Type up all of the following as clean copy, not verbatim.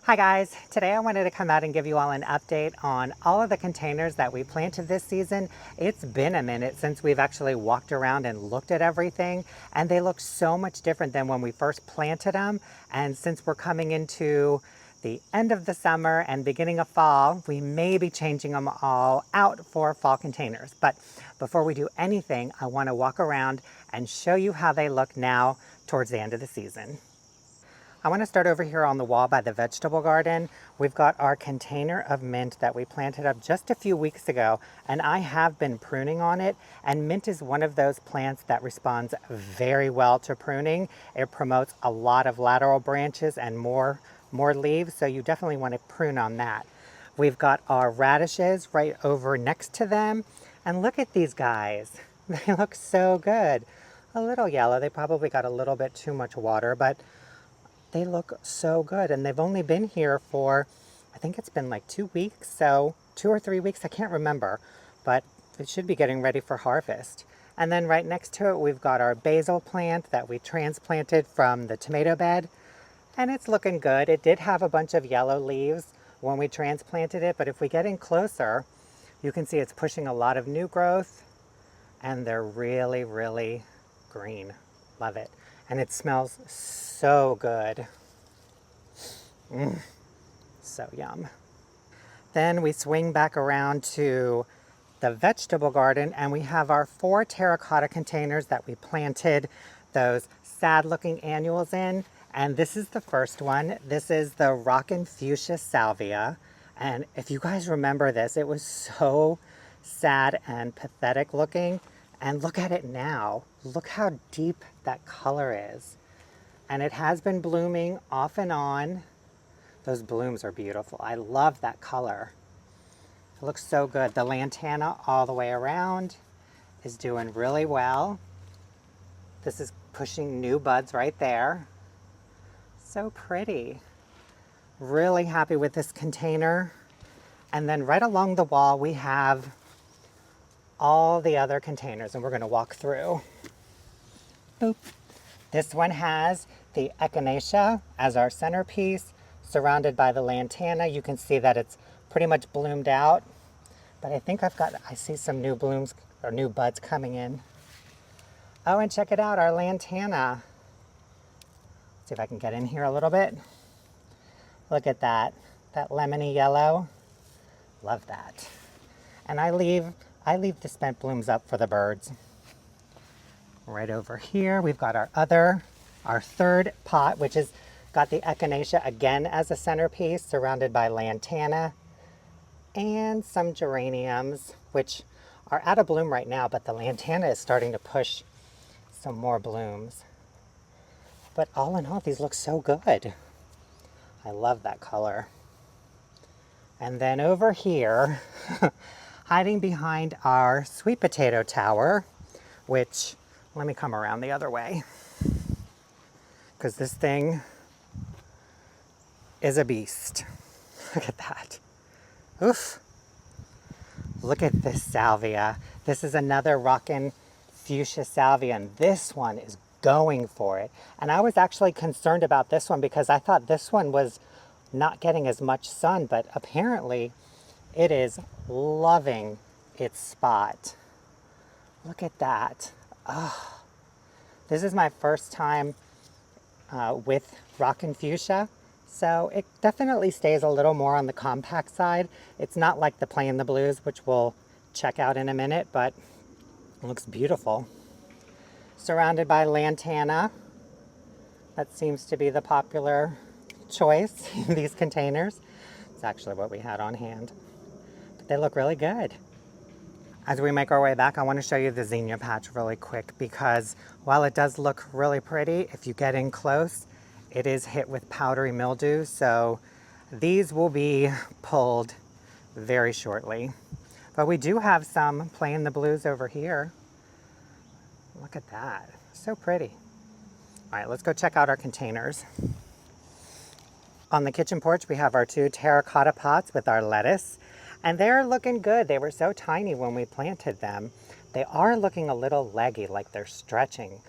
Hi guys, today I wanted to come out and give you all an update on all of the containers that we planted this season. It's been a minute since we've actually walked around and looked at everything, and they look so much different than when we first planted them. And since we're coming into the end of the summer and beginning of fall, we may be changing them all out for fall containers. But before we do anything, I want to walk around and show you how they look now towards the end of the season. I want to start over here on the wall by the vegetable garden. We've got our container of mint that we planted up just a few weeks ago, and I have been pruning on it. And mint is one of those plants that responds very well to pruning. It promotes a lot of lateral branches and more leaves, so you definitely want to prune on that. We've got our radishes right over next to them, and look at these guys. They look so good. A little yellow, they probably got a little bit too much water, but they look so good, and they've only been here for, I think it's been like 2 weeks, so 2 or 3 weeks, I can't remember, but it should be getting ready for harvest. And then right next to it, we've got our basil plant that we transplanted from the tomato bed, and it's looking good. It did have a bunch of yellow leaves when we transplanted it, but if we get in closer, you can see it's pushing a lot of new growth, and they're really, really green. Love it. And it smells so good. So yum. Then we swing back around to the vegetable garden, and we have our 4 terracotta containers that we planted those sad looking annuals in. And this is the first one. This is the Rockin' Fuchsia Salvia. And if you guys remember this, it was so sad and pathetic looking. And look at it now. Look how deep that color is. And it has been blooming off and on. Those blooms are beautiful. I love that color. It looks so good. The lantana all the way around is doing really well. This is pushing new buds right there. So pretty. Really happy with this container. And then right along the wall we have all the other containers, and we're going to walk through. Boop. This one has the echinacea as our centerpiece, surrounded by the lantana. You can see that it's pretty much bloomed out, but I think I see some new blooms or new buds coming in. Oh, and check it out, our lantana. Let's see if I can get in here a little bit. Look at that lemony yellow. Love that. And I leave the spent blooms up for the birds. Right over here, we've got our third pot, which has got the echinacea again as a centerpiece, surrounded by lantana and some geraniums, which are out of bloom right now, but the lantana is starting to push some more blooms. But all in all, these look so good. I love that color. And then over here, hiding behind our sweet potato tower, which, let me come around the other way, because this thing is a beast. Look at that. Oof. Look at this salvia. This is another Rockin' Fuchsia Salvia, and this one is going for it. And I was actually concerned about this one because I thought this one was not getting as much sun, but apparently it is loving its spot. Look at that. Oh, this is my first time with Rockin' Fuchsia, so it definitely stays a little more on the compact side. It's not like the Plain the Blues, which we'll check out in a minute, but it looks beautiful. Surrounded by lantana. That seems to be the popular choice in these containers. It's actually what we had on hand. But they look really good. As we make our way back, I want to show you the zinnia patch really quick, because while it does look really pretty, if you get in close, it is hit with powdery mildew, so these will be pulled very shortly. But we do have some Plain the Blues over here. Look at that, so pretty. All right, let's go check out our containers. On the kitchen porch, we have our 2 terracotta pots with our lettuce. And they're looking good. They were so tiny when we planted them. They are looking a little leggy, like they're stretching,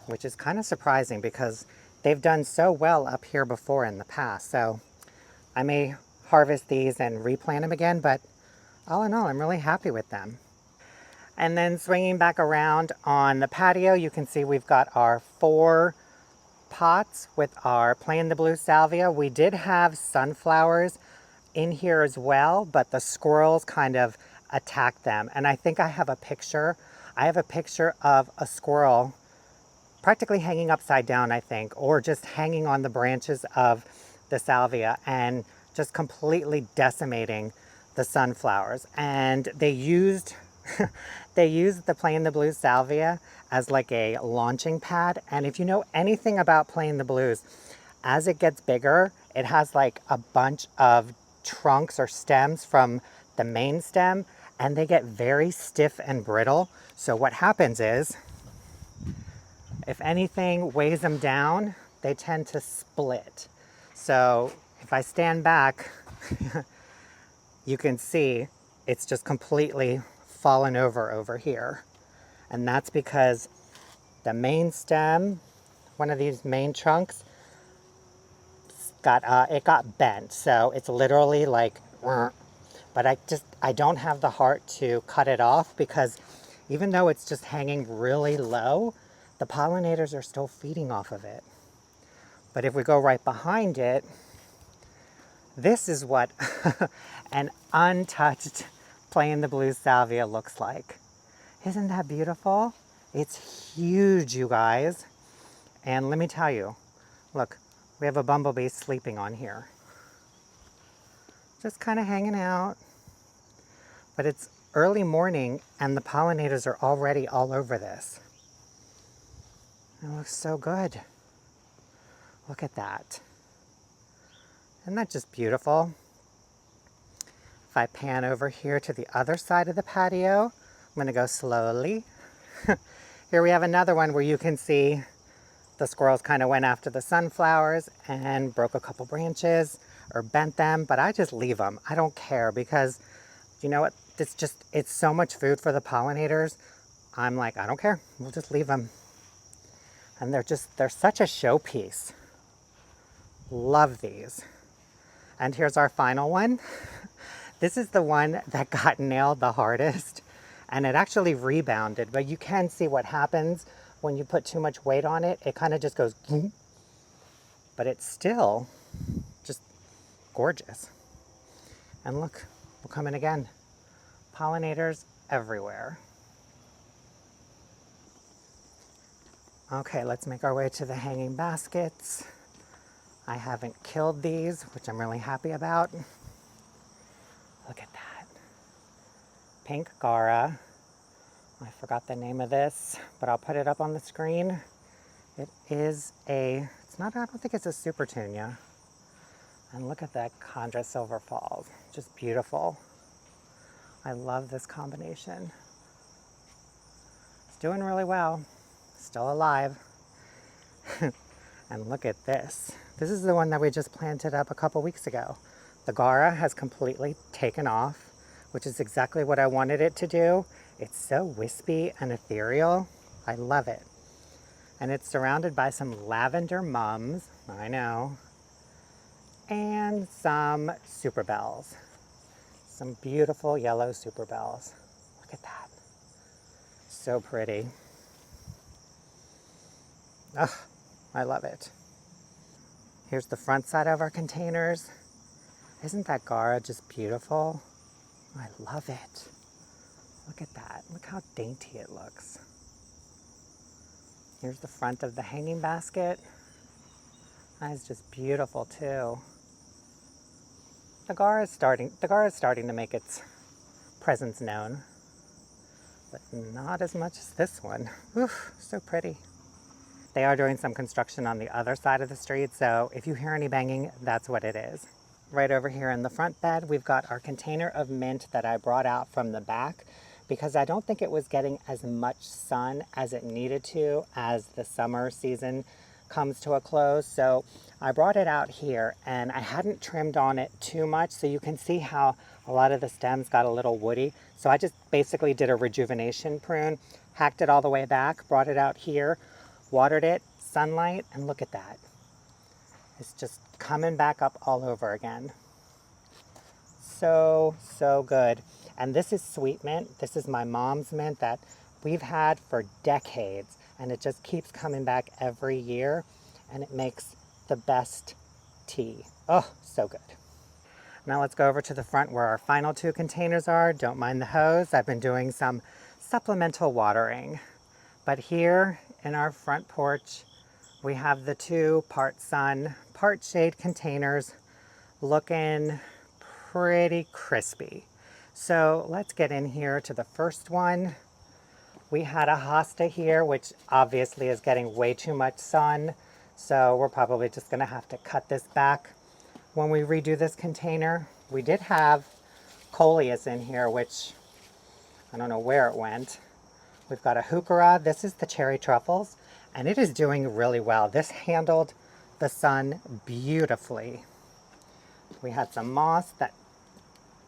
which is kind of surprising because they've done so well up here before in the past. So I may harvest these and replant them again, but all in all, I'm really happy with them. And then swinging back around on the patio, you can see we've got our 4 pots with our Plain the Blue salvia. We did have sunflowers in here as well, but the squirrels kind of attacked them. And I think I have a picture. I have a picture of a squirrel practically hanging upside down, I think, or just hanging on the branches of the salvia and just completely decimating the sunflowers. And they used they used the Plain the Blue salvia as like a launching pad. And if you know anything about Plain the Blues, as it gets bigger, it has like a bunch of trunks or stems from the main stem, and they get very stiff and brittle. So what happens is, if anything weighs them down, they tend to split. So if I stand back, you can see it's just completely fallen over here. And that's because the main stem, one of these main trunks, got bent. So it's literally like, but I don't have the heart to cut it off, because even though it's just hanging really low, the pollinators are still feeding off of it. But if we go right behind it, this is what an untouched Plain the Blue salvia looks like. Isn't that beautiful? It's huge, you guys. And let me tell you, look, we have a bumblebee sleeping on here. Just kind of hanging out. But it's early morning and the pollinators are already all over this. It looks so good. Look at that. Isn't that just beautiful? If I pan over here to the other side of the patio, I'm going to go slowly. Here we have another one where you can see the squirrels kind of went after the sunflowers and broke a couple branches or bent them, but I just leave them. I don't care, because you know what? It's so much food for the pollinators. I'm like, I don't care. We'll just leave them. And they're such a showpiece. Love these. And here's our final one. This is the one that got nailed the hardest, and it actually rebounded, but you can see what happens when you put too much weight on it. It kind of just goes, but it's still just gorgeous. And look, we're coming again. Pollinators everywhere. Okay, let's make our way to the hanging baskets. I haven't killed these, which I'm really happy about. Look at that. Pink Gara. I forgot the name of this, but I'll put it up on the screen. It is I don't think it's a Supertunia. And look at that Chondra Silver Falls. Just beautiful. I love this combination. It's doing really well. Still alive. And look at this. This is the one that we just planted up a couple weeks ago. The Gara has completely taken off, which is exactly what I wanted it to do. It's so wispy and ethereal. I love it. And it's surrounded by some lavender mums, I know, and some super bells. Some beautiful yellow super bells. Look at that. So pretty. Ugh, I love it. Here's the front side of our containers. Isn't that Gara just beautiful? I love it. Look at that. Look how dainty it looks. Here's the front of the hanging basket. That is just beautiful too. The Gara is starting to make its presence known, but not as much as this one. Oof, so pretty. They are doing some construction on the other side of the street, so if you hear any banging, that's what it is. Right over here in the front bed, we've got our container of mint that I brought out from the back because I don't think it was getting as much sun as it needed to as the summer season comes to a close. So I brought it out here and I hadn't trimmed on it too much, so you can see how a lot of the stems got a little woody. So I just basically did a rejuvenation prune, hacked it all the way back, brought it out here, watered it, sunlight, and look at that. It's just coming back up all over again. so good. And this is sweet mint. This is my mom's mint that we've had for decades. And it just keeps coming back every year. And it makes the best tea. Oh, so good. Now let's go over to the front where our final two containers are. Don't mind the hose. I've been doing some supplemental watering. But here in our front porch, we have the two part sun, part shade containers looking pretty crispy. So let's get in here to the first one. We had a hosta here, which obviously is getting way too much sun. So we're probably just gonna have to cut this back when we redo this container. We did have coleus in here, which I don't know where it went. We've got a heuchera. This is the cherry truffles, and it is doing really well. This handled the sun beautifully. We had some moss that,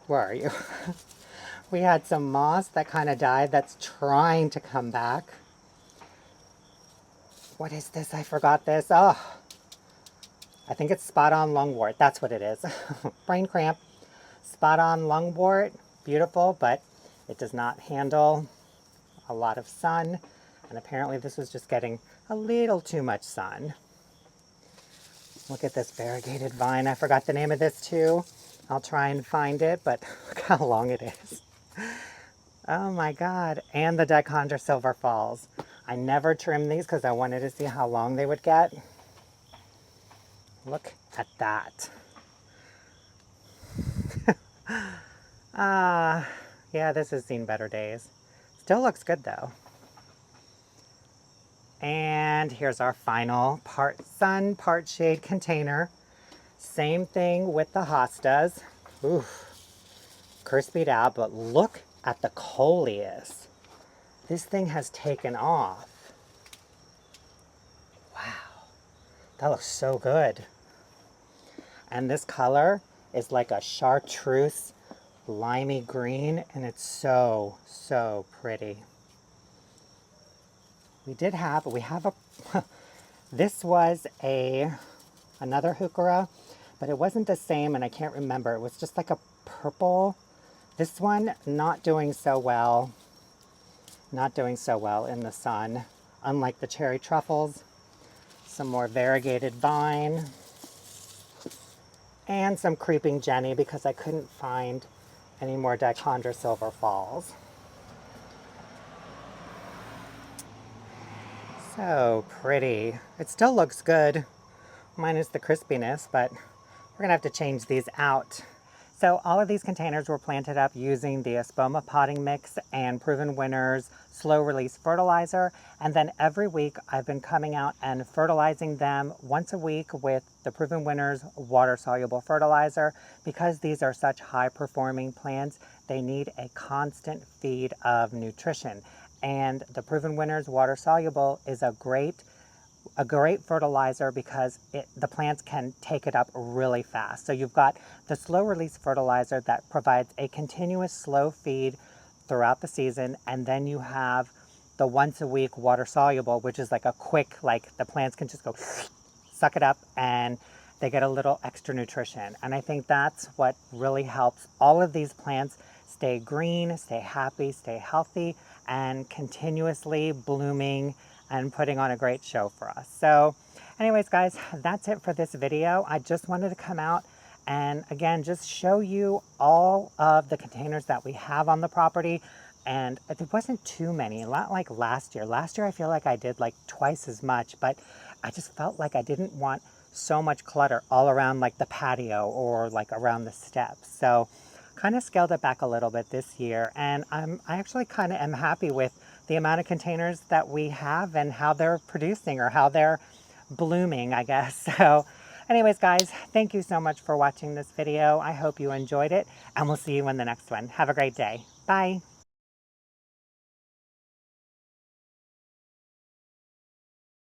where are you? We had some moss that kind of died that's trying to come back. What is this? I forgot this. Oh, I think it's spot on lungwort. That's what it is. Brain cramp. Spot on lungwort. Beautiful, but it does not handle a lot of sun. And apparently this was just getting a little too much sun. Look at this variegated vine. I forgot the name of this too. I'll try and find it, but look how long it is. Oh my God. And the dichondra silver falls. I never trimmed these because I wanted to see how long they would get. Look at that. Yeah, this has seen better days. Still looks good though. And here's our final part sun, part shade container. Same thing with the hostas. Oof, crispied out, but look at the coleus. This thing has taken off. Wow, that looks so good. And this color is like a chartreuse limey green, and it's so pretty. We have a, this was another heuchera, but it wasn't the same, and I can't remember. It was just like a purple. This one not doing so well. Not doing so well in the sun. Unlike the cherry truffles. Some more variegated vine. And some creeping Jenny because I couldn't find any more dichondra silver falls. So pretty. It still looks good, minus the crispiness, but we're gonna have to change these out. So all of these containers were planted up using the Espoma potting mix and Proven Winners slow release fertilizer. And then every week I've been coming out and fertilizing them once a week with the Proven Winners water soluble fertilizer. Because these are such high performing plants, they need a constant feed of nutrition. And the Proven Winners water soluble is a great fertilizer because the plants can take it up really fast. So you've got the slow release fertilizer that provides a continuous slow feed throughout the season, and then you have the once a week water soluble, which is like a quick, like the plants can just go suck it up and they get a little extra nutrition. And I think that's what really helps all of these plants stay green, stay happy, stay healthy, and continuously blooming and putting on a great show for us. So anyways, guys, that's it for this video. I just wanted to come out and again, just show you all of the containers that we have on the property. And it wasn't too many, a lot like last year. Last year, I feel like I did like twice as much, but I just felt like I didn't want so much clutter all around like the patio or like around the steps. So kind of scaled it back a little bit this year. And I actually kind of am happy with the amount of containers that we have and how they're producing or how they're blooming, I guess. So anyways, guys, thank you so much for watching this video. I hope you enjoyed it, and we'll see you in the next one. Have a great day. Bye.